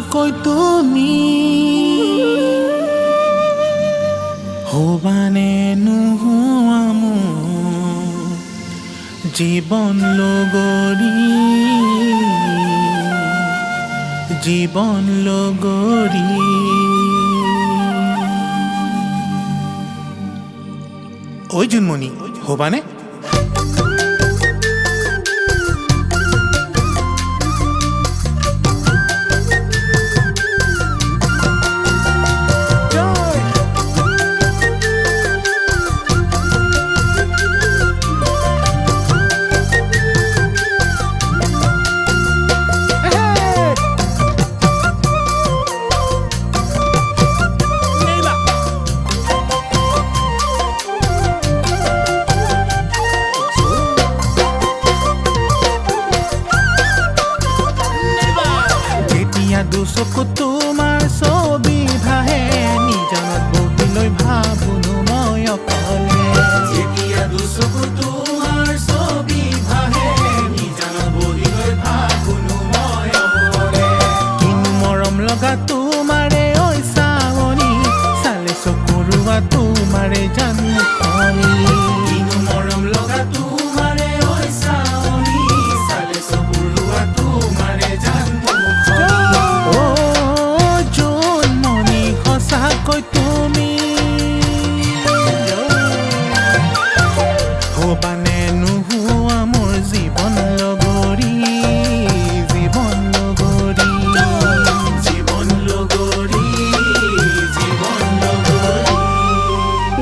সঁচাকৈ তুমি হবানে নোহোৱা মোৰ জীৱন লগৰী ঐ জোনমণি হবানে দুচকু তোমাৰ ছবি ভাহে নিজানত বহিলৈ ভাবোঁ মই অকলে যেতিয়া দুচকু তোমাৰ ছবি ভাহে নিজানত বহিলৈ ভাবোঁ মই অকলে কিনো মৰম লগা তোমাৰে ঐ চাৱনি চালে চকুৰুৱা তোমাৰে জানমুখনি কিনো মৰম লগা তোমাৰে ঐ চাৱনি চালে চকুৰুৱা তোমাৰে জানমুখনি সঁচাকৈ তুমি হবানে নোহোৱা মোৰ জীৱন লগৰী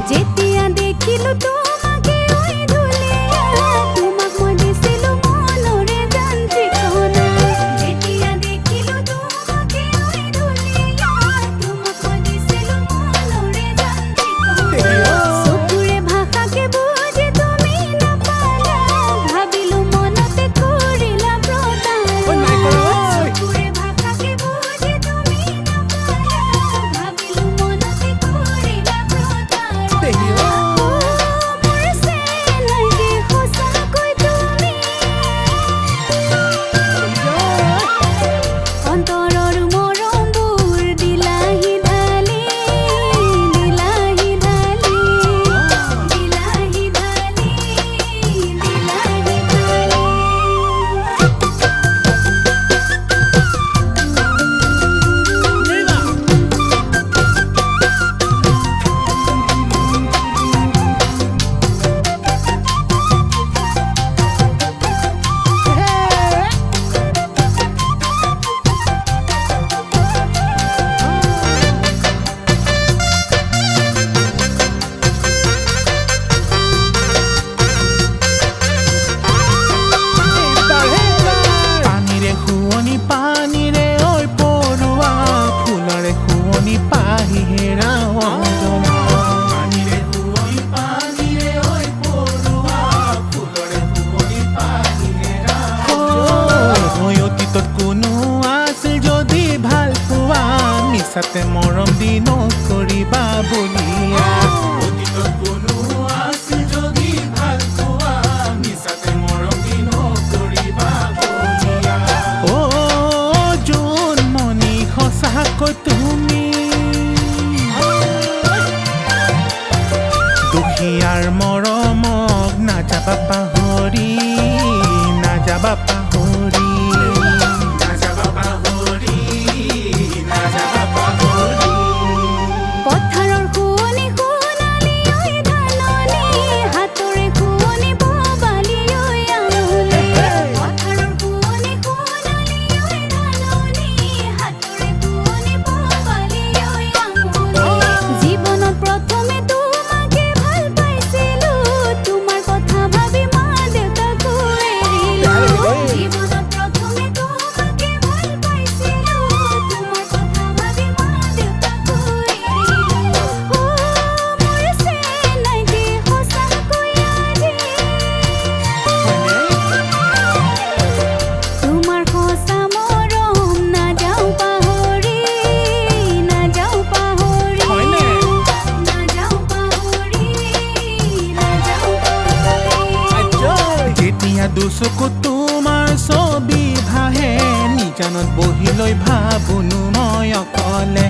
যেতিয়া দেখিলো তোমাকে ঐ ধুলিয়া তোমাক মই দিছিলো মনৰে যান্ত্ৰিকনা যেতিয়া দেখিলো তোমাকে ঐ ধুলিয়া তোমাক মই দিছিলো মনৰে যান্ত্ৰিকনা চকুৰে ভাষাকে বুজি তুমি নাপালা ভাবিলো মনতে কৰিলা প্ৰতাৰণা চকুৰে ভাষাকে বুজি তুমি নাপালা ভাবিলো মনতে কৰিলা প্ৰতাৰণা অন্তৰৰ মৰমবোৰ দিলাহি ঢালি পানীৰে ঐ পৰুৱা ফুলৰে শুৱনি পাহি হেৰাওঁ পানীৰে ঐ পৰুৱা ফুলৰে শুৱনি পাহি হেৰাওঁ অতীতত কোনো আছিল যদি ভাল পোৱা মিছাতে মৰম দি নকৰিবা বুলিয়া অতীতত কোনো আছিল যদি ভাল পোৱা মিছাতে মৰম দি নকৰিবা বুলিয়া সঁচাকৈ তুমি দুখীয়াৰ মৰমক নাযাবা পাহৰি পথাৰৰ শুৱনি সোণালী ঐ ধাননি হাতৰে শুৱনি ববালি ঐ আঙুলি পথাৰৰ শুৱনি সোণালী ঐ ধাননি হাতৰে শুৱনি ববালি ঐ আঙুলি জীৱনত প্ৰথমে তোমাকে ভাল পাইছিলো তোমাৰ কথা ভাবি মা দেউতাকো এৰিলো জীৱনত প্ৰথমে তোমাকে ভাল পাইছিলো তোমাৰ কথা ভাবি মা দেউতাকো এৰিলো মোৰ চেনাইটি সঁচাকৈ আজি তোমাৰ সঁচা মৰম নাযাওঁ পাহৰি যেতিয়া দুচকু তোমাৰ ছবি ভাহে নিজানত বহি লৈ ভাবোনো মই অকলে